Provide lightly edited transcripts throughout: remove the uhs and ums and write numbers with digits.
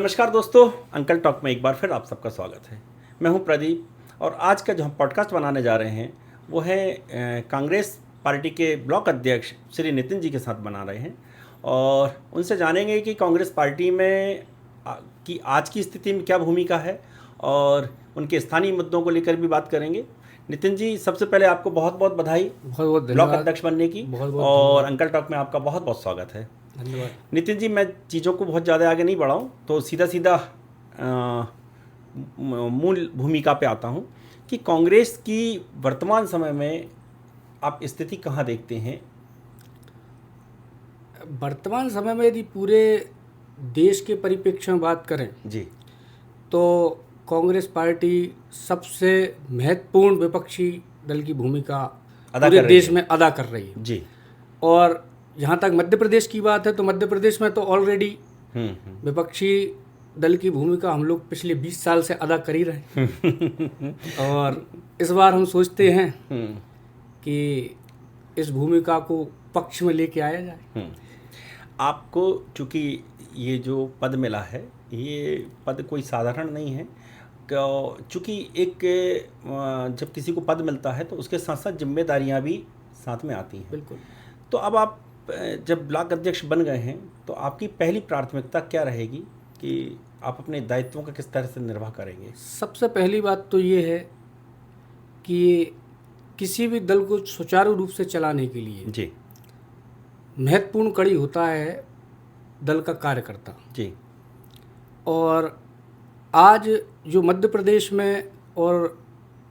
नमस्कार दोस्तों, uncle talk में एक बार फिर आप सबका स्वागत है। मैं हूं प्रदीप और आज का जो हम पॉडकास्ट बनाने जा रहे हैं वो है कांग्रेस पार्टी के ब्लॉक अध्यक्ष श्री नितिन जी के साथ बना रहे हैं और उनसे जानेंगे कि कांग्रेस पार्टी में की आज की स्थिति में क्या भूमिका है और उनके स्थानीय मुद्दों को लेकर भी बात करेंगे। नितिन जी, सबसे पहले आपको बहुत बहुत बधाई बहुत ब्लॉक अध्यक्ष बनने की। बहुत और अंकल टॉक में आपका बहुत बहुत स्वागत है। धन्यवाद। नितिन जी, मैं चीज़ों को बहुत ज़्यादा आगे नहीं बढ़ाऊँ तो सीधा सीधा मूल भूमिका पे आता हूँ कि कांग्रेस की वर्तमान समय में आप स्थिति कहाँ देखते हैं? वर्तमान समय में यदि पूरे देश के परिप्रेक्ष्य में बात करें जी, तो कांग्रेस पार्टी सबसे महत्वपूर्ण विपक्षी दल की भूमिका पूरे देश में अदा कर रही है जी। और जहाँ तक मध्य प्रदेश की बात है तो मध्य प्रदेश में तो ऑलरेडी विपक्षी दल की भूमिका हम लोग पिछले 20 साल से अदा कर ही रहे हैं और इस बार हम सोचते हैं कि इस भूमिका को पक्ष में लेके आया जाए। आपको चूँकि ये जो पद मिला है ये पद कोई साधारण नहीं है, चूँकि एक जब किसी को पद मिलता है तो उसके साथ साथ जिम्मेदारियां भी साथ में आती हैं। बिल्कुल। तो अब आप जब ब्लॉक अध्यक्ष बन गए हैं तो आपकी पहली प्राथमिकता क्या रहेगी कि आप अपने दायित्वों का किस तरह से निर्वाह करेंगे? सबसे पहली बात तो ये है कि किसी भी दल को सुचारू रूप से चलाने के लिए जी महत्वपूर्ण कड़ी होता है दल का कार्यकर्ता जी। और आज जो मध्य प्रदेश में और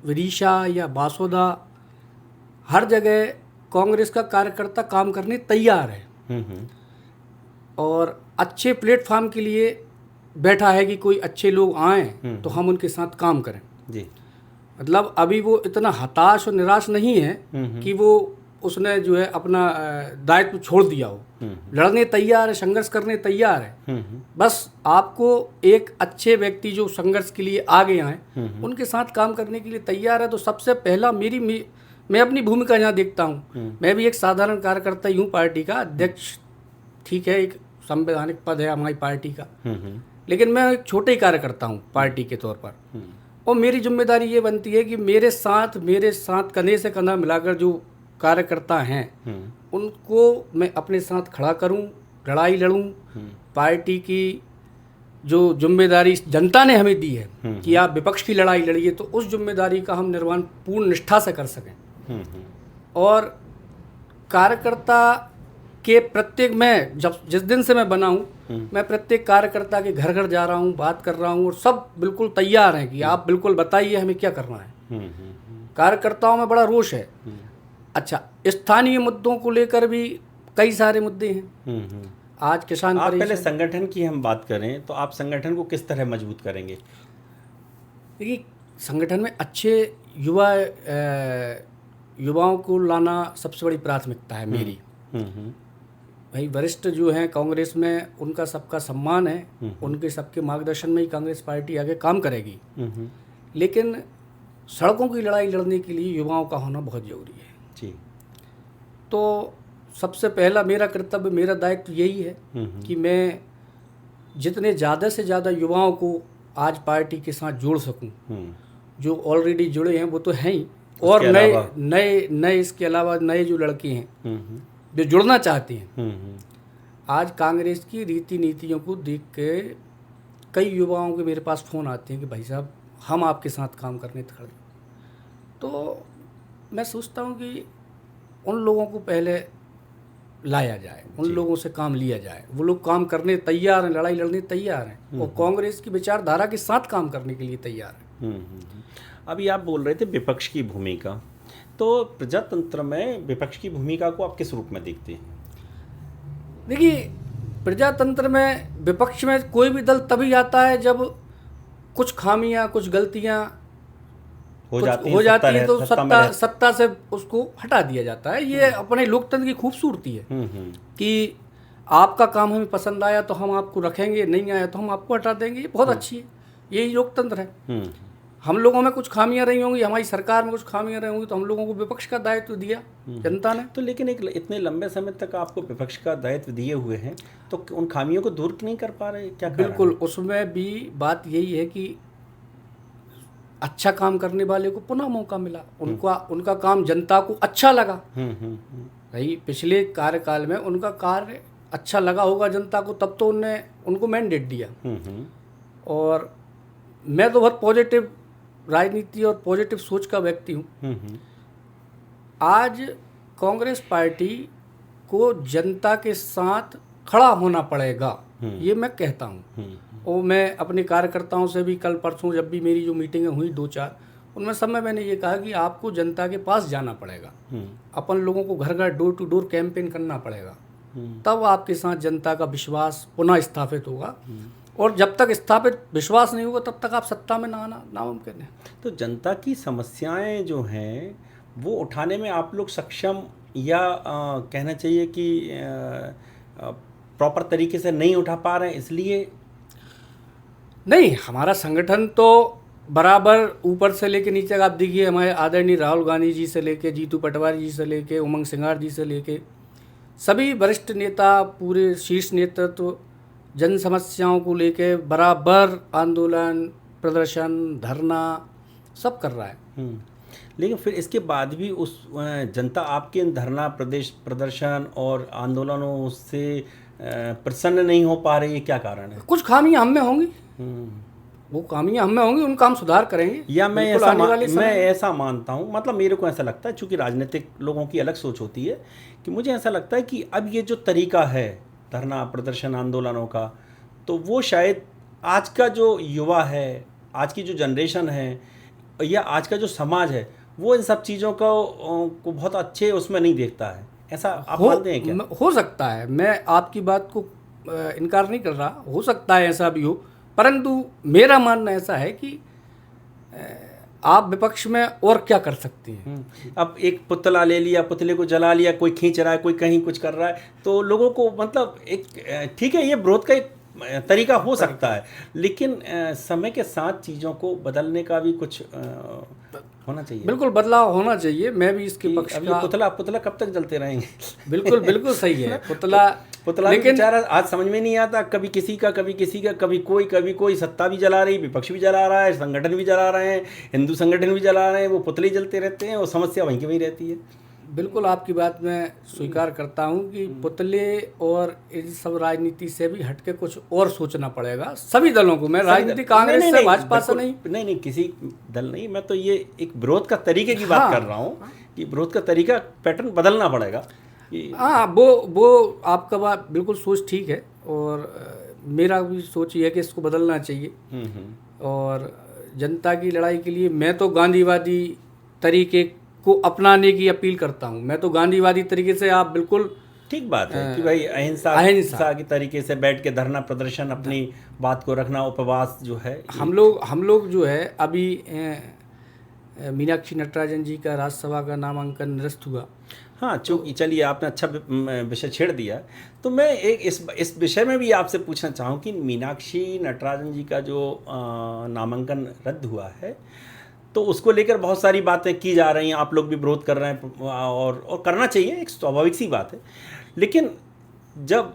विदिशा या बासोदा हर जगह कांग्रेस का कार्यकर्ता काम करने तैयार है और अच्छे प्लेटफॉर्म के लिए बैठा है कि कोई अच्छे लोग आएँ तो हम उनके साथ काम करें जी। मतलब अभी वो इतना हताश और निराश नहीं है कि वो उसने जो है अपना दायित्व छोड़ दिया हो। लड़ने तैयार है, संघर्ष करने तैयार है। बस आपको एक अच्छे व्यक्ति जो संघर्ष के लिए आगे आए उनके साथ काम करने के लिए तैयार है। तो सबसे पहला मैं अपनी भूमिका यहाँ देखता हूँ। मैं भी एक साधारण कार्यकर्ता ही हूँ, पार्टी का अध्यक्ष ठीक है, एक संवैधानिक पद है हमारी पार्टी का, लेकिन मैं एक छोटे ही कार्यकर्ता हूँ पार्टी के तौर पर। और मेरी जिम्मेदारी ये बनती है कि मेरे साथ कंधे से कंधा मिलाकर जो कार्यकर्ता हैं उनको मैं अपने साथ खड़ा करूं, लड़ाई लड़ूं। पार्टी की जो जिम्मेदारी जनता ने हमें दी है कि आप विपक्ष की लड़ाई लड़िए, तो उस जिम्मेदारी का हम निर्वहन पूर्ण निष्ठा से कर सकें। और कार्यकर्ता के प्रत्येक जिस दिन से मैं बना हूँ मैं प्रत्येक कार्यकर्ता के घर घर जा रहा हूँ, बात कर रहा हूँ और सब बिल्कुल तैयार हैं कि आप बिल्कुल बताइए हमें क्या करना है। कार्यकर्ताओं में बड़ा रोष है। अच्छा, स्थानीय मुद्दों को लेकर भी कई सारे मुद्दे हैं। आज किसान आप पहले संगठन की हम बात करें तो आप संगठन को किस तरह मजबूत करेंगे? देखिए, संगठन में अच्छे युवाओं को लाना सबसे बड़ी प्राथमिकता है मेरी। भाई वरिष्ठ जो हैं कांग्रेस में उनका सबका सम्मान है, उनके सबके मार्गदर्शन में ही कांग्रेस पार्टी आगे काम करेगी। लेकिन सड़कों की लड़ाई लड़ने के लिए युवाओं का होना बहुत ज़रूरी है जी। तो सबसे पहला मेरा कर्तव्य, मेरा दायित्व यही है कि मैं जितने ज़्यादा से ज़्यादा युवाओं को आज पार्टी के साथ जोड़ सकूं। जो ऑलरेडी जुड़े हैं वो तो हैं ही, और नए इसके अलावा नए जो लड़के हैं जो जुड़ना चाहते हैं। आज कांग्रेस की रीति नीतियों को देख के कई युवाओं के मेरे पास फ़ोन आते हैं कि भाई साहब हम आपके साथ काम करने खड़े। तो मैं सोचता हूँ कि उन लोगों को पहले लाया जाए, उन लोगों से काम लिया जाए। वो लोग काम करने तैयार हैं, लड़ाई लड़ने तैयार हैं और कांग्रेस की विचारधारा के साथ काम करने के लिए तैयार हैं। अभी आप बोल रहे थे विपक्ष की भूमिका, तो प्रजातंत्र में विपक्ष की भूमिका को आप किस रूप में देखते हैं? देखिए, प्रजातंत्र में विपक्ष में कोई भी दल तभी आता है जब कुछ खामियां, कुछ गलतियां हो जाती है तो सत्ता से उसको हटा दिया जाता है। ये अपने लोकतंत्र की खूबसूरती है कि आपका काम हमें पसंद आया तो हम आपको रखेंगे, नहीं आया तो हम आपको हटा देंगे। ये बहुत अच्छी है, यही लोकतंत्र है। हम लोगों में कुछ खामियां रही होंगी, हमारी सरकार में कुछ खामियां रही होंगी, तो हम लोगों को विपक्ष का दायित्व दिया जनता ने। तो लेकिन एक इतने लंबे समय तक आपको विपक्ष का दायित्व दिए हुए हैं, तो उन खामियों को दूर नहीं कर पा रहे, क्या कारण है? बिल्कुल, उसमें भी बात यही है कि अच्छा काम करने वाले को पुनः मौका मिला, उनका काम जनता को अच्छा लगा। भाई पिछले कार्यकाल में उनका कार्य अच्छा लगा होगा जनता को, तब तो उनको मैंडेट दिया। और मैं तो बहुत पॉजिटिव राजनीति और पॉजिटिव सोच का व्यक्ति हूँ। आज कांग्रेस पार्टी को जनता के साथ खड़ा होना पड़ेगा, ये मैं कहता हूँ। और मैं अपने कार्यकर्ताओं से भी कल परसों जब भी मेरी जो मीटिंगें हुई 2-4, उनमें सब में मैंने ये कहा कि आपको जनता के पास जाना पड़ेगा, अपन लोगों को घर घर डोर टू डोर कैंपेन करना पड़ेगा, तब आपके साथ जनता का विश्वास पुनः स्थापित होगा। और जब तक स्थापित विश्वास नहीं होगा तब तक आप सत्ता में ना आना नामुमकिन है। तो जनता की समस्याएं जो हैं वो उठाने में आप लोग सक्षम, या कहना चाहिए कि प्रॉपर तरीके से नहीं उठा पा रहे हैं इसलिए? नहीं, हमारा संगठन तो बराबर ऊपर से लेके नीचे तक, आप देखिए हमारे आदरणीय राहुल गांधी जी से लेके जीतू पटवारी जी से लेके उमंग सिंगार जी से लेके सभी वरिष्ठ नेता, पूरे शीर्ष नेतृत्व जन समस्याओं को लेके बराबर आंदोलन, प्रदर्शन, धरना सब कर रहा है। लेकिन फिर इसके बाद भी उस जनता आपके इन धरना प्रदर्शन और आंदोलनों से प्रसन्न नहीं हो पा रही है, क्या कारण है? कुछ खामियां हम में होंगी, वो खामियां हम में होंगी, उनका हम सुधार करेंगे। या मैं ऐसा मानता हूँ, मतलब मेरे को ऐसा लगता है, चूंकि राजनीतिक लोगों की अलग सोच होती है, कि मुझे ऐसा लगता है कि अब ये जो तरीका है धरना प्रदर्शन आंदोलनों का, तो वो शायद आज का जो युवा है, आज की जो जनरेशन है, या आज का जो समाज है, वो इन सब चीज़ों को बहुत अच्छे उसमें नहीं देखता है। ऐसा आप मानते हैं क्या? हो सकता है, मैं आपकी बात को इनकार नहीं कर रहा, हो सकता है ऐसा भी हो, परंतु मेरा मानना ऐसा है कि आप विपक्ष में और क्या कर सकते हैं। अब एक पुतला ले लिया, पुतले को जला लिया, कोई खींच रहा है, कोई कहीं कुछ कर रहा है, तो लोगों को मतलब एक ठीक है, ये विरोध का एक तरीका हो सकता है, लेकिन समय के साथ चीज़ों को बदलने का भी कुछ होना चाहिए। बिल्कुल बदलाव होना चाहिए, मैं भी इसके पक्ष का। पुतला कब तक जलते रहेंगे? बिल्कुल सही है। पुतला लेकिन बेचारा आज समझ में नहीं आता, कभी किसी का, कभी कोई सत्ता भी जला रही, विपक्ष भी जला रहा है, संगठन भी जला रहे हैं, हिंदू संगठन भी जला रहे हैं, वो पुतले जलते रहते हैं, वो समस्या वहीं की वहीं रहती है। बिल्कुल आपकी बात मैं स्वीकार करता हूं कि पुतले और इन सब राजनीति से भी हटके कुछ और सोचना पड़ेगा सभी दलों को। मैं राजनीति कांग्रेस से, भाजपा से नहीं, किसी दल नहीं, मैं तो ये एक विरोध का तरीके की बात कर रहा हूँ कि विरोध का तरीका, पैटर्न बदलना पड़ेगा। हाँ, वो आपका बात बिल्कुल सोच ठीक है, और मेरा भी सोच ये है कि इसको बदलना चाहिए। और जनता की लड़ाई के लिए मैं तो गांधीवादी तरीके को अपनाने की अपील करता हूं। मैं तो गांधीवादी तरीके से, आप बिल्कुल ठीक बात है कि भाई अहिंसा की तरीके से बैठ के धरना प्रदर्शन, अपनी बात को रखना, उपवास जो है। हम लोग जो है अभी मीनाक्षी नटराजन जी का राज्यसभा का नामांकन निरस्त हुआ। हाँ, चूँकि चलिए आपने अच्छा विषय छेड़ दिया, तो मैं एक इस विषय में भी आपसे पूछना चाहूँ कि मीनाक्षी नटराजन जी का जो नामांकन रद्द हुआ है, तो उसको लेकर बहुत सारी बातें की जा रही हैं, आप लोग भी विरोध कर रहे हैं, और करना चाहिए, एक स्वाभाविक सी बात है। लेकिन जब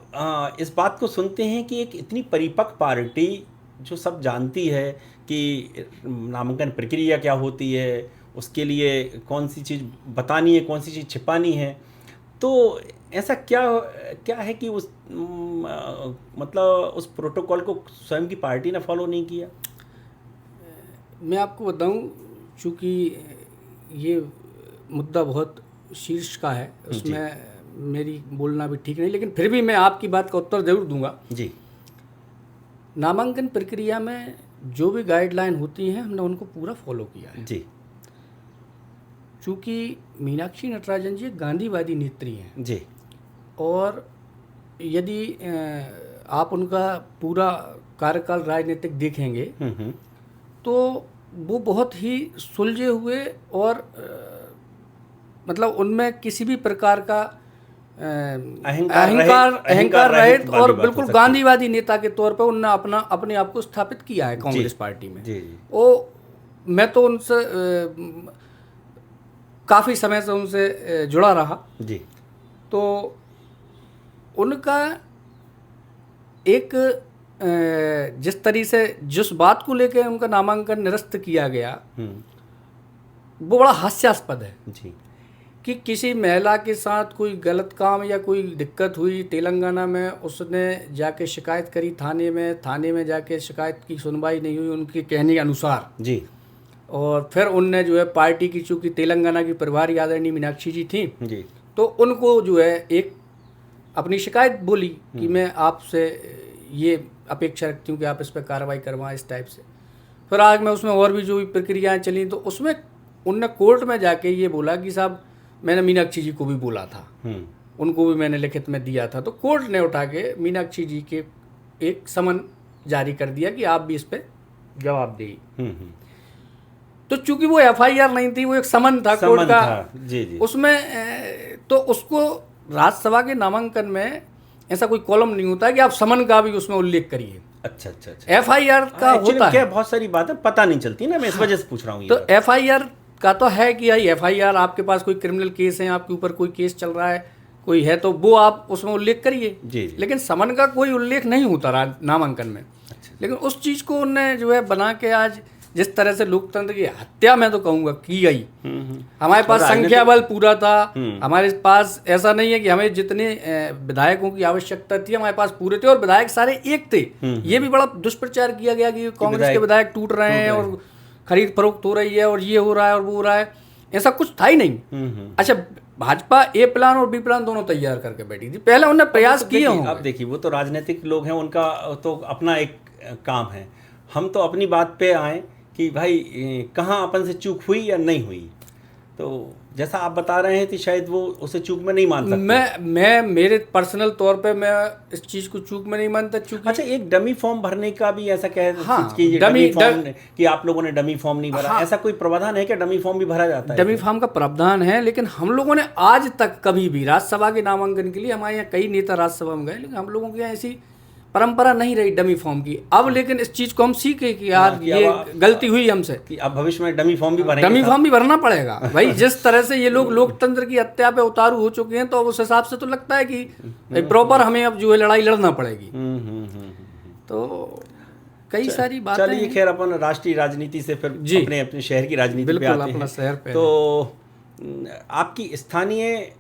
इस बात को सुनते हैं कि एक इतनी परिपक्व पार्टी जो सब जानती है कि नामांकन प्रक्रिया क्या होती है, उसके लिए कौन सी चीज़ बतानी है, कौन सी चीज़ छिपानी है, तो ऐसा क्या है कि उस मतलब उस प्रोटोकॉल को स्वयं की पार्टी ने फॉलो नहीं किया? मैं आपको बताऊं, चूँकि ये मुद्दा बहुत शीर्ष का है, उसमें मेरी बोलना भी ठीक नहीं, लेकिन फिर भी मैं आपकी बात का उत्तर जरूर दूंगा जी। नामांकन प्रक्रिया में जो भी गाइडलाइन होती हैं, हमने उनको पूरा फॉलो किया है जी। चूँकि मीनाक्षी नटराजन जी गांधीवादी नेत्री हैं जी, और यदि आप उनका पूरा कार्यकाल राजनीतिक देखेंगे तो वो बहुत ही सुलझे हुए और मतलब उनमें किसी भी प्रकार का अहंकार रहित और बिल्कुल गांधीवादी नेता के तौर पर उन्होंने अपने आप को स्थापित किया है कांग्रेस पार्टी में। जी। वो मैं तो उनसे काफ़ी समय से उनसे जुड़ा रहा जी। तो उनका एक जिस तरीके से जिस बात को लेकर उनका नामांकन निरस्त किया गया वो बड़ा हास्यास्पद है जी। कि किसी महिला के साथ कोई गलत काम या कोई दिक्कत हुई तेलंगाना में, उसने जाके शिकायत करी थाने में जाके शिकायत की सुनवाई नहीं हुई उनके कहने के अनुसार जी। और फिर उनने जो है पार्टी की, चूँकि तेलंगाना की प्रभारी आदरणीय मीनाक्षी जी थी जी, तो उनको जो है एक अपनी शिकायत बोली कि मैं आपसे ये अपेक्षा रखती हूँ कि आप इस पर कार्रवाई करवाएं, इस टाइप से। फिर आगे में उसमें और भी जो भी प्रक्रियाएँ चली तो उसमें उनने कोर्ट में जाके ये बोला कि साहब मैंने मीनाक्षी जी को भी बोला था, उनको भी मैंने लिखित में दिया था। तो कोर्ट ने उठा के मीनाक्षी जी के एक समन जारी कर दिया कि आप भी इस पर जवाब दें। तो चूंकि वो एफआईआर नहीं थी, वो एक समन था कोर्ट का। जी जी। उसमें तो उसको राज्यसभा के नामांकन में ऐसा कोई कॉलम नहीं होता है कि आप समन का भी उसमें उल्लेख करिए। अच्छा अच्छा अच्छा। एफआईआर का होता है, बहुत सारी बातें पता नहीं चलती ना, मैं इस वजह से पूछ रहा हूँ। तो एफआईआर का तो है कि एफआईआर आपके पास कोई क्रिमिनल केस है, आपके ऊपर कोई केस चल रहा है, कोई है तो वो आप उसमें उल्लेख करिए। लेकिन समन का कोई उल्लेख नहीं होता नामांकन में। अच्छा। लेकिन उस चीज़ को उन्होंने जो है बना के आज जिस तरह से लोकतंत्र की हत्या मैं तो कहूँगा की गई। हमारे पास संख्या बल पूरा था, हमारे पास ऐसा नहीं है कि हमें जितने विधायकों की आवश्यकता थी हमारे पास पूरे थे और विधायक सारे एक थे। ये भी बड़ा दुष्प्रचार किया गया कि कांग्रेस के विधायक टूट रहे हैं और खरीद फरोख्त हो रही है और ये हो रहा है और वो हो रहा है, ऐसा कुछ था ही नहीं। अच्छा, भाजपा ए प्लान और बी प्लान दोनों तैयार करके बैठी थी, पहले उन्होंने प्रयास किए होंगे। अब देखिए वो तो राजनीतिक लोग हैं, उनका तो अपना एक काम है। हम तो अपनी बात पे आए कि भाई कहाँ अपन से चूक हुई या नहीं हुई। तो जैसा आप बता रहे हैं कि शायद वो उसे चूक में नहीं मान सकते। मैं मेरे पर्सनल तौर पे मैं इस चीज़ को चूक में नहीं मानता। चूक अच्छा, एक डमी फॉर्म भरने का भी ऐसा कि डमी फॉर्म कि आप लोगों ने डमी फॉर्म नहीं भरा, ऐसा कोई प्रावधान है क्या? डमी फॉर्म भी भरा जाता है? डमी फॉर्म का प्रावधान है, लेकिन हम लोगों ने आज तक कभी भी राज्यसभा के नामांकन के लिए, हमारे यहाँ कई नेता राज्यसभा में गए, लेकिन हम लोगों के यहाँ ऐसी परंपरा नहीं रही डमी फॉर्म की। अब लेकिन इस चीज को हम सीखे कि यार ये गलती हुई हमसे कि अब भविष्य में डमी फॉर्म भी भरेंगे। डमी फॉर्म भी भरना पड़ेगा भाई। जिस तरह से ये लोग लोकतंत्र की हत्या पे उतारू हो चुके हैं, तो अब उस हिसाब से तो लगता है कि प्रॉपर हमें अब जो है लड़ाई लड़ना पड़ेगी। तो कई सारी बातें। चलिए खैर, अपन राष्ट्रीय राजनीति से फिर अपने अपने शहर की राजनीति पे आते हैं। तो आपकी स्थानीय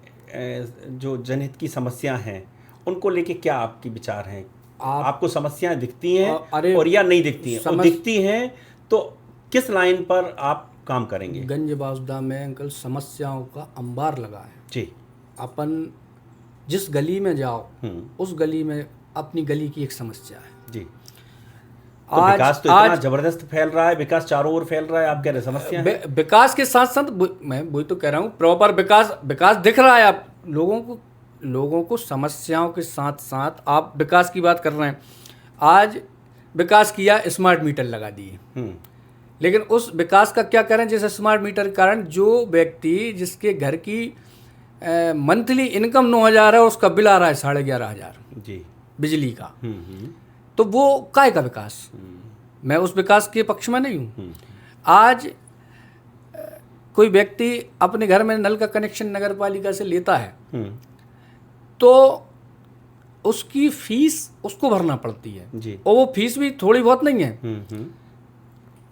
जो जनहित की समस्या हैं उनको लेके क्या आपकी विचार हैं? आपको समस्याएं दिखती हैं और या नहीं दिखती हैं? और दिखती हैं तो किस लाइन पर आप काम करेंगे? गंज बासुदा में अंकल समस्याओं का अंबार लगा है जी। अपन जिस गली में जाओ उस गली में अपनी गली की एक समस्या है जी। तो आज विकास तो इतना जबरदस्त फैल रहा है, विकास चारों ओर फैल रहा है, आप कह रहे समस्या है? विकास के साथ साथ मैं वही तो कह रहा हूँ, प्रॉपर विकास दिख रहा है। आप लोगों को समस्याओं के साथ साथ आप विकास की बात कर रहे हैं। आज विकास किया, स्मार्ट मीटर लगा दिए, लेकिन उस विकास का क्या करें? जैसे स्मार्ट मीटर के कारण जो व्यक्ति जिसके घर की मंथली इनकम 9,000 है, उसका बिल आ रहा है 11,500 जी बिजली का। तो वो काय का विकास? मैं उस विकास के पक्ष में नहीं हूँ। आज कोई व्यक्ति अपने घर में नल का कनेक्शन नगर पालिका से लेता है तो उसकी फीस उसको भरना पड़ती है जी। और वो फीस भी थोड़ी बहुत नहीं है,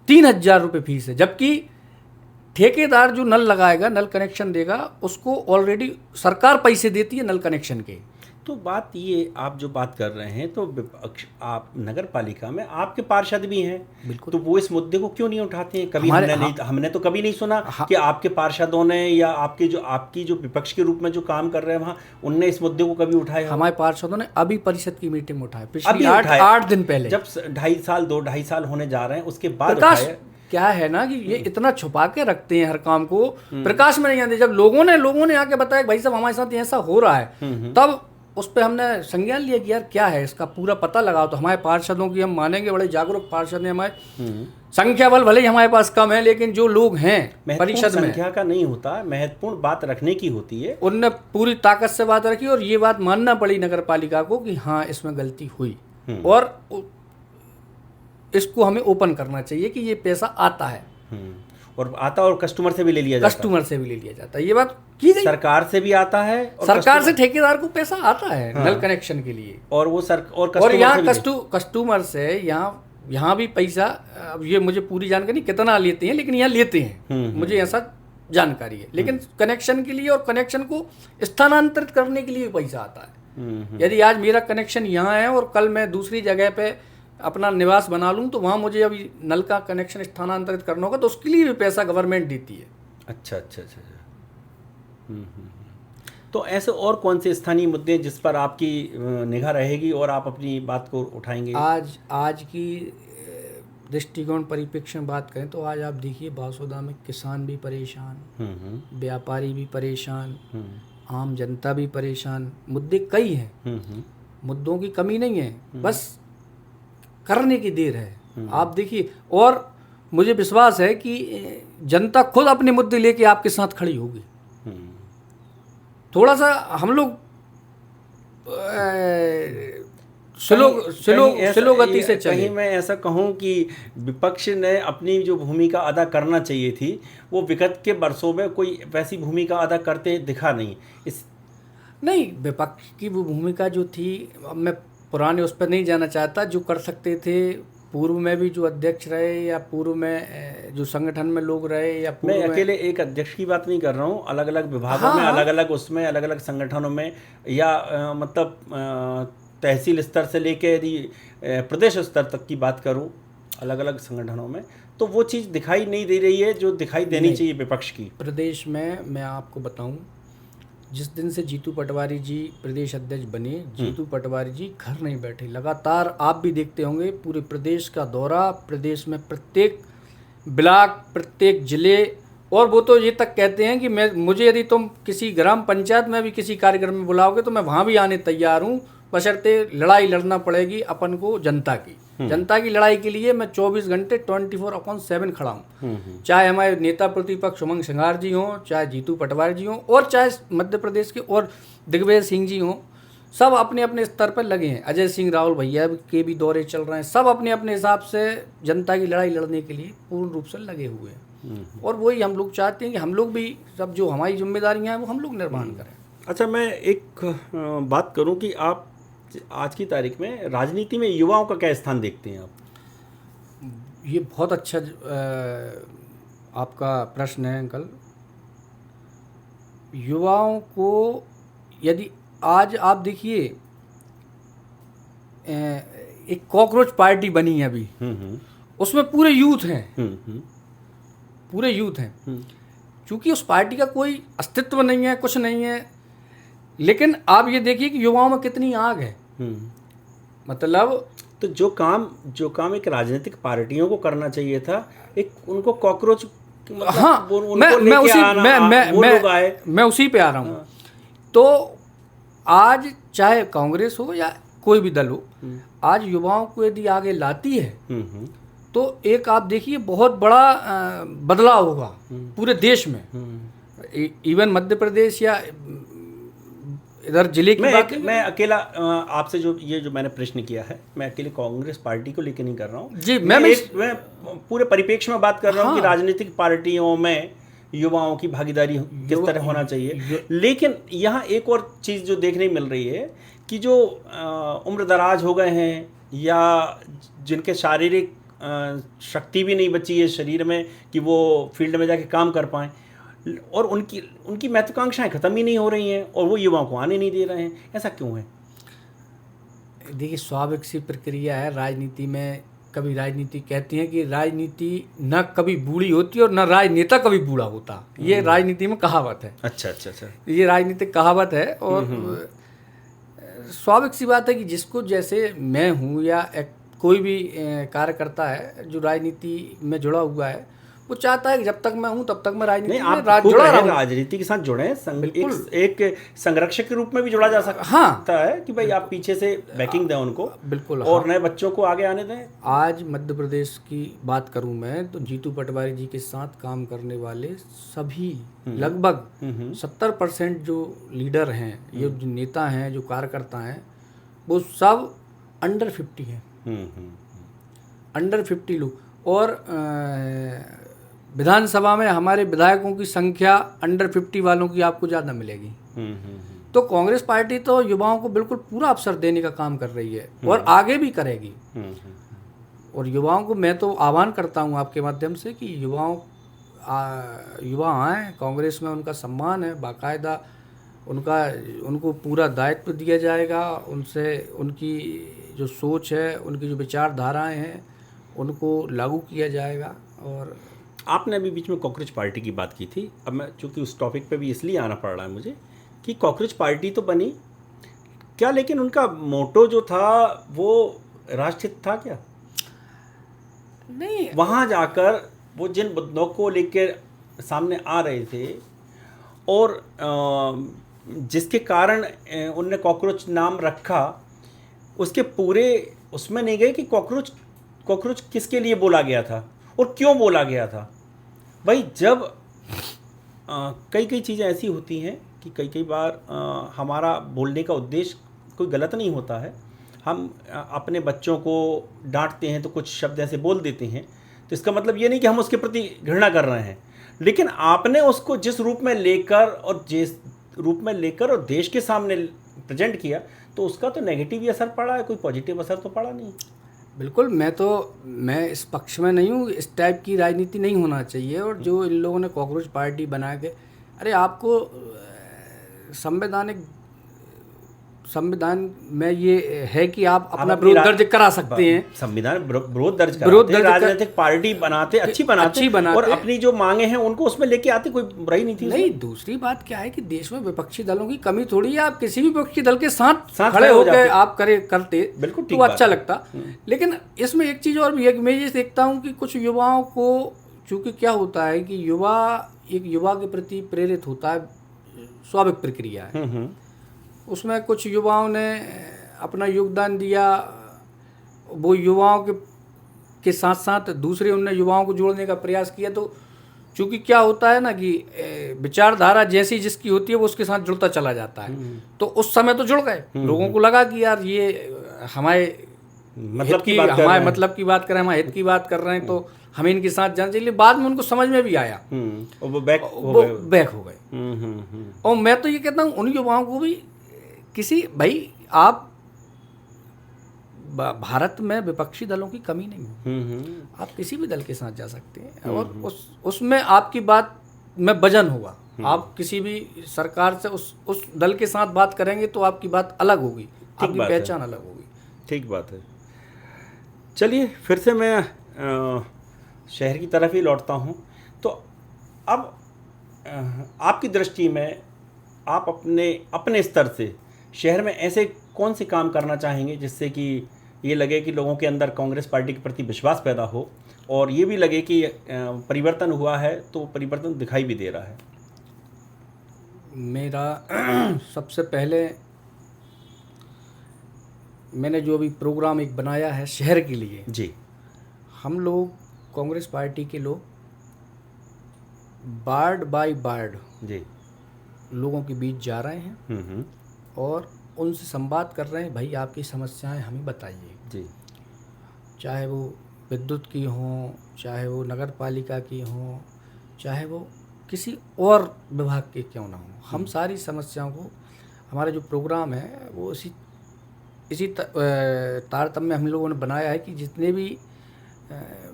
3,000 रुपये फीस है। जबकि ठेकेदार जो नल लगाएगा, नल कनेक्शन देगा, उसको ऑलरेडी सरकार पैसे देती है नल कनेक्शन के। तो बात ये आप जो बात कर रहे हैं, तो आप नगर पालिका में आपके पार्षद भी हैं, बिल्कुल, तो वो इस मुद्दे को क्यों नहीं उठाते हैं? कभी हमने तो कभी नहीं सुना कि आपके पार्षदों ने या आपकी जो विपक्ष के रूप में जो काम कर रहे हैं वहाँ, उनने इस मुद्दे को कभी उठाया? हमारे पार्षदों ने अभी परिषद की मीटिंग में उठाया, पिछले 8 दिन पहले, जब 2.5 साल होने जा रहे हैं, उसके बाद क्या है ना कि ये इतना छुपा के रखते हैं हर काम को, प्रकाश में नहीं आते। जब लोगों ने आके बताया भाई साहब हमारे साथ ऐसा हो रहा है, तब उस पर हमने संज्ञान लिया कि यार क्या है, इसका पूरा पता लगाओ। तो हमारे पार्षदों की हम मानेंगे, बड़े जागरूक पार्षद हैं हमारे। संख्या बल भले ही हमारे पास कम है, लेकिन जो लोग हैं परिषद में, संख्या का नहीं होता, महत्वपूर्ण बात रखने की होती है। उनने पूरी ताकत से बात रखी और ये बात मानना पड़ी नगर पालिका को कि हाँ इसमें गलती हुई और इसको हमें ओपन करना चाहिए कि ये पैसा आता है। और आता और कस्टमर से भी ले लिया जाता है। कस्टमर से भी ले लिया जाता है, ये बात की गई। सरकार से भी आता है और सरकार से ठेकेदार को पैसा आता है नल कनेक्शन के लिए, और वो और और यहाँ से भी कस्टमर से यहाँ भी पैसा, अब ये मुझे पूरी जानकारी नहीं कितना लेते हैं, लेकिन यहाँ लेते हैं, मुझे ऐसा जानकारी है। लेकिन कनेक्शन के लिए और कनेक्शन को स्थानांतरित करने के लिए भी पैसा आता है। यदि आज मेरा कनेक्शन यहाँ है और कल मैं दूसरी जगह पे अपना निवास बना लूँ तो वहाँ मुझे अभी नल का कनेक्शन स्थानांतरित करना होगा, तो उसके लिए भी पैसा गवर्नमेंट देती है। अच्छा अच्छा अच्छा अच्छा। तो ऐसे और कौन से स्थानीय मुद्दे जिस पर आपकी निगाह रहेगी और आप अपनी बात को उठाएंगे? आज की दृष्टिकोण परिप्रेक्ष्य में बात करें तो आज आप देखिए बासोदा में किसान भी परेशान, व्यापारी भी परेशान, आम जनता भी परेशान। मुद्दे कई हैं, मुद्दों की कमी नहीं है, बस करने की देर है। आप देखिए, और मुझे विश्वास है कि जनता खुद अपने मुद्दे लेके आपके साथ खड़ी होगी। थोड़ा सा हम लोग स्लो गति से चले। कहीं मैं ऐसा कहूं कि विपक्ष ने अपनी जो भूमिका अदा करना चाहिए थी वो विगत के वर्षों में कोई वैसी भूमिका अदा करते दिखा नहीं। नहीं, विपक्ष की वो भूमिका जो थी, अब मैं पुराने उस पर नहीं जाना चाहता, जो कर सकते थे पूर्व में भी जो अध्यक्ष रहे या पूर्व में जो संगठन में लोग रहे या मैं अकेले एक अध्यक्ष की बात नहीं कर रहा हूँ, अलग अलग विभागों में, अलग अलग उसमें, अलग अलग संगठनों में, या मतलब तहसील स्तर से लेके यदि प्रदेश स्तर तक की बात करूँ, अलग अलग संगठनों में, तो वो चीज़ दिखाई नहीं दे रही है जो दिखाई देनी चाहिए विपक्ष की। प्रदेश में मैं आपको बताऊं, जिस दिन से जीतू पटवारी जी प्रदेश अध्यक्ष बने, जीतू पटवारी जी घर नहीं बैठे। लगातार आप भी देखते होंगे पूरे प्रदेश का दौरा, प्रदेश में प्रत्येक ब्लॉक, प्रत्येक जिले, और वो तो ये तक कहते हैं कि मुझे यदि तुम किसी ग्राम पंचायत में भी किसी कार्यक्रम में बुलाओगे तो मैं वहाँ भी आने तैयार हूँ, बशर्ते लड़ाई लड़ना पड़ेगी अपन को जनता की। जनता की लड़ाई के लिए मैं 24 घंटे 24/7 खड़ा हूँ। चाहे हमारे नेता प्रतिपक्ष उमंग सिंघार जी हों, चाहे जीतू पटवारी जी हों, और चाहे मध्य प्रदेश के और दिग्विजय सिंह जी हों, सब अपने अपने स्तर पर लगे हैं। अजय सिंह राहुल भैया के भी दौरे चल रहे हैं, सब अपने अपने हिसाब से जनता की लड़ाई लड़ने के लिए पूर्ण रूप से लगे हुए हैं। और वही हम लोग चाहते हैं कि हम लोग भी सब जो हमारी जिम्मेदारियाँ हैं वो हम लोग निर्माण करें। अच्छा, मैं एक बात करूँ कि आप आज की तारीख में राजनीति में युवाओं का क्या स्थान देखते हैं आप? ये बहुत अच्छा आपका प्रश्न है अंकल। युवाओं को यदि आज आप देखिए, एक कॉकरोच पार्टी बनी है अभी, उसमें पूरे यूथ हैं, पूरे यूथ हैं। क्योंकि उस पार्टी का कोई अस्तित्व नहीं है, कुछ नहीं है, लेकिन आप ये देखिए कि युवाओं में कितनी आग है। मतलब तो जो काम एक राजनीतिक पार्टियों को करना चाहिए था, एक उनको कॉकरोच, मतलब हाँ, मैं उसी पे आ रहा हूँ। तो आज चाहे कांग्रेस हो या कोई भी दल हो, आज युवाओं को यदि आगे लाती है तो एक आप देखिए बहुत बड़ा बदलाव होगा पूरे देश में। इवन मध्य प्रदेश या इधर जिले की बात, मैं अकेला आपसे जो मैंने प्रश्न किया है, मैं अकेले कांग्रेस पार्टी को लेकर नहीं कर रहा हूँ जी। मैं पूरे परिप्रेक्ष्य में बात कर रहा हूँ कि राजनीतिक पार्टियों में युवाओं की भागीदारी किस तरह होना चाहिए। लेकिन यहाँ एक और चीज़ जो देखने मिल रही है कि जो उम्र दराज हो गए हैं या जिनके शारीरिक शक्ति भी नहीं बची है शरीर में कि वो फील्ड में जाके काम कर पाएँ, और उनकी महत्वाकांक्षाएं खत्म ही नहीं हो रही हैं और वो युवाओं को आने नहीं दे रहे हैं, ऐसा क्यों है? देखिए, स्वाभाविक सी प्रक्रिया है राजनीति में। कभी राजनीति कहती है कि राजनीति न कभी बूढ़ी होती और न राजनेता कभी बूढ़ा होता, ये राजनीति में कहावत है। अच्छा, ये राजनीतिक कहावत है। और स्वाभाविक सी बात है कि जिसको, जैसे मैं हूँ या कोई भी कार्यकर्ता है जो राजनीति में जुड़ा हुआ है, वो चाहता है कि जब तक मैं हूं तब तक मैं राजनीति में जुड़ा रहूं, राजनीति के साथ जुड़े, एक संरक्षक के रूप में भी जुड़ा जा सकता है कि भाई आप पीछे से बैकिंग दें उनको, बिल्कुल, और नए बच्चों को आगे आने दें। आज मध्य प्रदेश की बात करूं मैं तो जीतू पटवारी जी के साथ काम करने वाले सभी लगभग 70% जो लीडर हैं, ये जो नेता हैं, जो कार्यकर्ता हैं, वो सब अंडर 50 हैं, अंडर 50 लोग। और विधानसभा में हमारे विधायकों की संख्या अंडर 50 वालों की आपको ज़्यादा मिलेगी। तो कांग्रेस पार्टी तो युवाओं को बिल्कुल पूरा अवसर देने का काम कर रही है और आगे भी करेगी। और युवाओं को मैं तो आह्वान करता हूं आपके माध्यम से कि युवा आएँ कांग्रेस में, उनका सम्मान है, बाकायदा उनको पूरा दायित्व दिया जाएगा, उनसे उनकी जो सोच है, उनकी जो विचारधाराएं हैं, उनको लागू किया जाएगा। और आपने अभी बीच में कॉकरोच पार्टी की बात की थी, अब मैं चूँकि उस टॉपिक पे भी इसलिए आना पड़ रहा है मुझे कि कॉकरोच पार्टी तो बनी क्या, लेकिन उनका मोटो जो था वो राष्ट्रहित था क्या? नहीं, वहाँ जाकर वो जिन मुद्दों को लेकर सामने आ रहे थे और जिसके कारण उनने कॉकरोच नाम रखा, उसके पूरे उसमें नहीं गए कि कॉकरोच किसके लिए बोला गया था और क्यों बोला गया था। भाई जब कई चीज़ें ऐसी होती हैं कि कई बार हमारा बोलने का उद्देश्य कोई गलत नहीं होता है। हम अपने बच्चों को डांटते हैं तो कुछ शब्द ऐसे बोल देते हैं, तो इसका मतलब ये नहीं कि हम उसके प्रति घृणा कर रहे हैं, लेकिन आपने उसको जिस रूप में लेकर और देश के सामने प्रेजेंट किया, तो उसका तो नेगेटिव ही असर पड़ा है, कोई पॉजिटिव असर तो पड़ा नहीं। बिल्कुल, मैं इस पक्ष में नहीं हूँ, इस टाइप की राजनीति नहीं होना चाहिए। और जो इन लोगों ने कॉकरोच पार्टी बना के, अरे आपको संविधान में ये है कि आप अपना विरोध दर्ज करा सकते हैं। संविधान विरोध दर्ज कराते, राजनीतिक पार्टी बनाते, अच्छी बनाते और अपनी जो मांगे हैं उनको उसमें लेके आते, कोई बुराई नहीं थी। नहीं, दूसरी बात क्या है कि देश में विपक्षी दलों की कमी थोड़ी है। आप किसी भी विपक्षी दल के साथ खड़े होकर आप करते बिल्कुल तो अच्छा लगता। लेकिन इसमें एक चीज़ और भी है कि मैं ये देखता हूँ कि कुछ युवाओं को, चूँकि क्या होता है कि युवा के प्रति प्रेरित होता है, स्वाभाविक प्रक्रिया है। उसमें कुछ युवाओं ने अपना योगदान दिया, वो युवाओं के साथ साथ दूसरे उनने युवाओं को जोड़ने का प्रयास किया। तो चूँकि क्या होता है ना कि विचारधारा जैसी जिसकी होती है वो उसके साथ जुड़ता चला जाता है। तो उस समय तो जुड़ गए, लोगों को लगा कि यार ये हमारे मतलब की बात कर रहे हैं, हमारे हित की बात कर रहे हैं, तो हमें इनके साथ जाना चाहिए। बाद में उनको समझ में भी आया, वो बैक हो गए। और मैं तो ये कहता हूँ उन युवाओं को भी भाई आप भारत में विपक्षी दलों की कमी नहीं है, आप किसी भी दल के साथ जा सकते हैं और उसमें आपकी बात में वजन होगा। आप किसी भी सरकार से उस दल के साथ बात करेंगे तो आपकी बात अलग होगी, आपकी पहचान अलग होगी। ठीक बात है। चलिए फिर से मैं शहर की तरफ ही लौटता हूँ। तो अब आपकी दृष्टि में आप अपने स्तर से शहर में ऐसे कौन से काम करना चाहेंगे जिससे कि ये लगे कि लोगों के अंदर कांग्रेस पार्टी के प्रति विश्वास पैदा हो और ये भी लगे कि परिवर्तन हुआ है, तो परिवर्तन दिखाई भी दे रहा है? मेरा सबसे पहले मैंने जो अभी प्रोग्राम एक बनाया है शहर के लिए जी, हम लोग कांग्रेस पार्टी के लोग वार्ड बाय वार्ड जी लोगों के बीच जा रहे हैं और उनसे संवाद कर रहे हैं। भाई आपकी समस्याएं हमें बताइए जी, चाहे वो विद्युत की हों, चाहे वो नगर पालिका की हों, चाहे वो किसी और विभाग के क्यों ना हो, हम सारी समस्याओं को, हमारा जो प्रोग्राम है वो इसी तारतम्य हम लोगों ने बनाया है कि जितने भी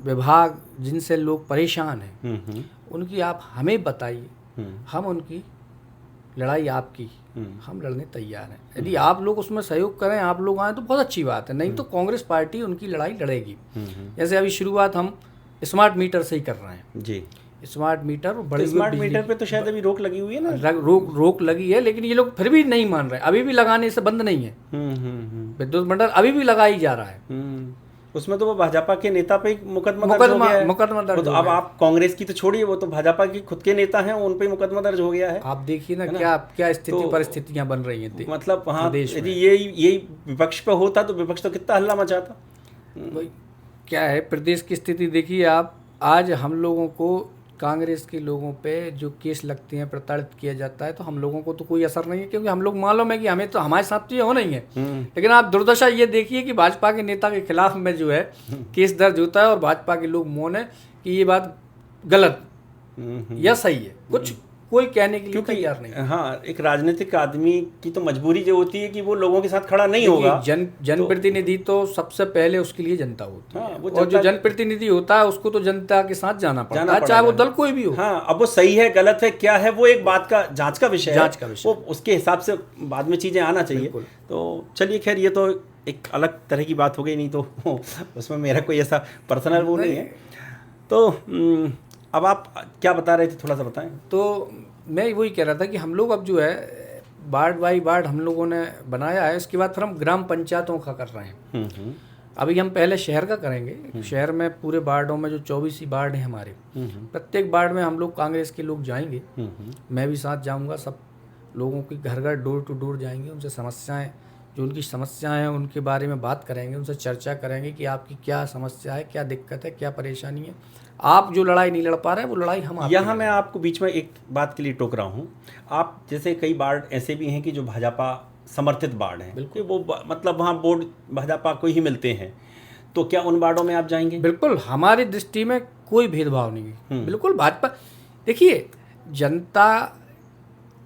विभाग जिनसे लोग परेशान हैं उनकी आप हमें बताइए, हम उनकी लड़ाई आपकी हम लड़ने तैयार हैं। यदि आप लोग उसमें सहयोग करें, आप लोग आए तो बहुत अच्छी बात है, नहीं तो कांग्रेस पार्टी उनकी लड़ाई लड़ेगी। जैसे अभी शुरुआत हम स्मार्ट मीटर से ही कर रहे हैं जी, स्मार्ट मीटर और बड़े स्मार्ट मीटर पे तो शायद अभी रोक लगी हुई है ना, रोक लगी है, लेकिन ये लोग फिर भी नहीं मान रहे, अभी भी लगाने से बंद नहीं है। विद्युत मंडल अभी भी लगाई जा रहा है। उसमें तो वो भाजपा के नेता पे मुकदमा दर्ज, तो अब आप कांग्रेस की तो छोड़िए, वो तो भाजपा की खुद के नेता हैं, उन पे मुकदमा दर्ज हो गया है। आप देखिए ना क्या स्थिति परिस्थितियां बन रही हैं, मतलब वहाँ यदि यही विपक्ष पे होता तो विपक्ष तो कितना हल्ला मचाता। क्या है प्रदेश की स्थिति देखिए आप, आज हम लोगों को कांग्रेस के लोगों पे जो केस लगते हैं, प्रताड़ित किया जाता है, तो हम लोगों को तो कोई असर नहीं है, क्योंकि हम लोग मालूम है कि हमें तो हमारे साथ तो ये होना ही है। लेकिन आप दुर्दशा ये देखिए कि भाजपा के नेता के खिलाफ में जो है केस दर्ज होता है और भाजपा के लोग मौन है कि ये बात गलत यह सही है, कुछ कोई कहने के लिए क्योंकि तैयार नहीं। हाँ, एक राजनीतिक आदमी की तो मजबूरी जो होती है कि वो लोगों के साथ खड़ा नहीं होगा। जनप्रतिनिधि तो सबसे पहले उसके लिए जनता होती हाँ, है, और जो जनप्रतिनिधि होता है उसको तो जनता के साथ जाना पड़ता है, चाहे वो दल कोई भी हो। हाँ, अब वो सही है गलत है क्या है वो एक बात का जांच का विषय है, वो उसके हिसाब से बाद में चीजें आना चाहिए। तो चलिए, खैर ये तो एक अलग तरह की बात हो गई, नहीं तो उसमें मेरा कोई ऐसा पर्सनल वो नहीं है। तो अब आप क्या बता रहे थे, थोड़ा सा बताएं। तो मैं वही कह रहा था कि हम लोग अब जो है वार्ड बाई वार्ड हम लोगों ने बनाया है, इसके बाद फिर हम ग्राम पंचायतों का कर रहे हैं। अभी हम पहले शहर का करेंगे। शहर में पूरे वार्डों में जो 24 ही वार्ड हैं हमारे, प्रत्येक वार्ड में हम लोग कांग्रेस के लोग जाएंगे, मैं भी साथ जाऊंगा। सब लोगों की घर घर डोर टू डोर जाएंगे, उनसे समस्याएं, जो उनकी समस्याएं हैं उनके बारे में बात करेंगे, उनसे चर्चा करेंगे कि आपकी क्या समस्या है, क्या दिक्कत है, क्या परेशानी है। आप जो लड़ाई नहीं लड़ पा रहे हैं वो लड़ाई हम आपकी। यहाँ मैं आपको बीच में एक बात के लिए टोक रहा हूँ। आप जैसे कई वार्ड ऐसे भी हैं कि जो भाजपा समर्थित वार्ड हैं, बिल्कुल वो मतलब वहाँ वोट भाजपा को ही मिलते हैं, तो क्या उन वार्डों में आप जाएंगे? बिल्कुल, हमारी दृष्टि में कोई भेदभाव नहीं है। बिल्कुल भाजपा, देखिए जनता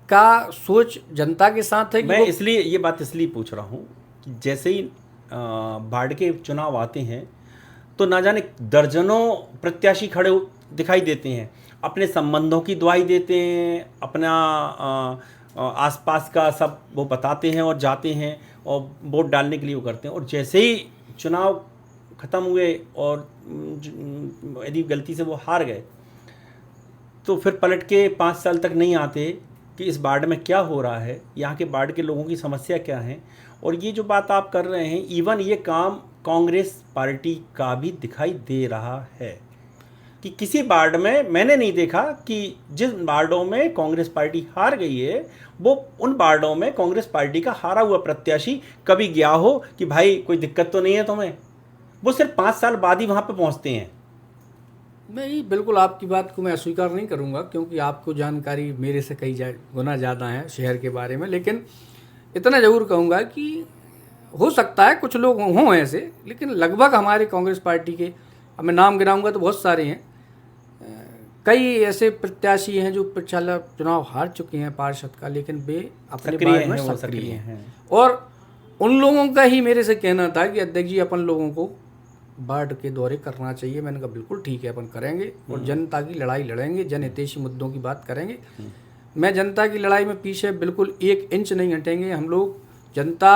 का सोच जनता के साथ है कि मैं इसलिए ये बात इसलिए पूछ रहा हूँ कि जैसे ही वार्ड के चुनाव आते हैं तो ना जाने दर्जनों प्रत्याशी खड़े दिखाई देते हैं, अपने संबंधों की दुहाई देते हैं, अपना आसपास का सब वो बताते हैं और जाते हैं और वोट डालने के लिए वो करते हैं। और जैसे ही चुनाव ख़त्म हुए और यदि गलती से वो हार गए तो फिर पलट के 5 साल तक नहीं आते कि इस वार्ड में क्या हो रहा है, यहाँ के वार्ड के लोगों की समस्या क्या है। और ये जो बात आप कर रहे हैं, इवन ये काम कांग्रेस पार्टी का भी दिखाई दे रहा है कि किसी वार्ड में मैंने नहीं देखा कि जिन वार्डों में कांग्रेस पार्टी हार गई है वो उन वार्डों में कांग्रेस पार्टी का हारा हुआ प्रत्याशी कभी गया हो कि भाई कोई दिक्कत तो नहीं है तुम्हें। वो सिर्फ 5 साल बाद ही वहाँ पे पहुँचते हैं। नहीं, बिल्कुल आपकी बात को मैं अस्वीकार नहीं करूँगा, क्योंकि आपको जानकारी मेरे से कई गुना ज़्यादा है शहर के बारे में। लेकिन इतना ज़रूर कहूँगा कि हो सकता है कुछ लोग हों ऐसे, लेकिन लगभग हमारे कांग्रेस पार्टी के, अब मैं नाम गिनाऊंगा तो बहुत सारे हैं, कई ऐसे प्रत्याशी हैं जो पिछला चुनाव हार चुके हैं पार्षद का, लेकिन वे अपने वार्ड में सक्रिय हैं। और उन लोगों का ही मेरे से कहना था कि अध्यक्ष जी अपन लोगों को वार्ड के दौरे करना चाहिए। मैंने कहा बिल्कुल ठीक है, अपन करेंगे और जनता की लड़ाई लड़ेंगे, जनहितैषी मुद्दों की बात करेंगे। मैं जनता की लड़ाई में पीछे बिल्कुल 1 इंच नहीं हटेंगे हम लोग। जनता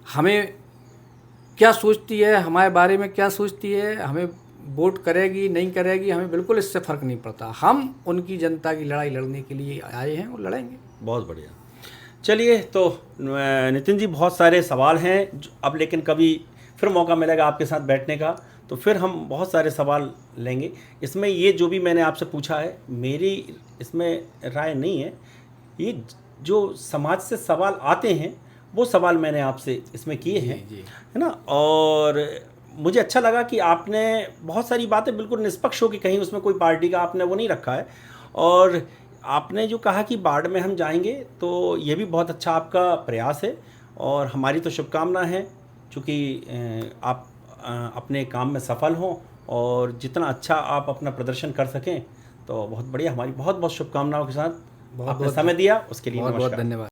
हमें क्या सोचती है, हमारे बारे में क्या सोचती है, हमें वोट करेगी नहीं करेगी, हमें बिल्कुल इससे फ़र्क नहीं पड़ता। हम उनकी जनता की लड़ाई लड़ने के लिए आए हैं और लड़ेंगे। बहुत बढ़िया। चलिए, तो नितिन जी बहुत सारे सवाल हैं अब, लेकिन कभी फिर मौका मिलेगा आपके साथ बैठने का तो फिर हम बहुत सारे सवाल लेंगे। इसमें ये जो भी मैंने आपसे पूछा है मेरी इसमें राय नहीं है, ये जो समाज से सवाल आते हैं वो सवाल मैंने आपसे इसमें किए हैं, है ना। और मुझे अच्छा लगा कि आपने बहुत सारी बातें बिल्कुल निष्पक्ष हो कि कहीं उसमें कोई पार्टी का आपने वो नहीं रखा है। और आपने जो कहा कि वार्ड में हम जाएंगे तो ये भी बहुत अच्छा आपका प्रयास है और हमारी तो शुभकामना है, चूँकि आप अपने काम में सफल हों और जितना अच्छा आप अपना प्रदर्शन कर सकें तो बहुत बढ़िया। हमारी बहुत बहुत शुभकामनाओं के साथ आपने समय दिया, उसके लिए बहुत बहुत धन्यवाद।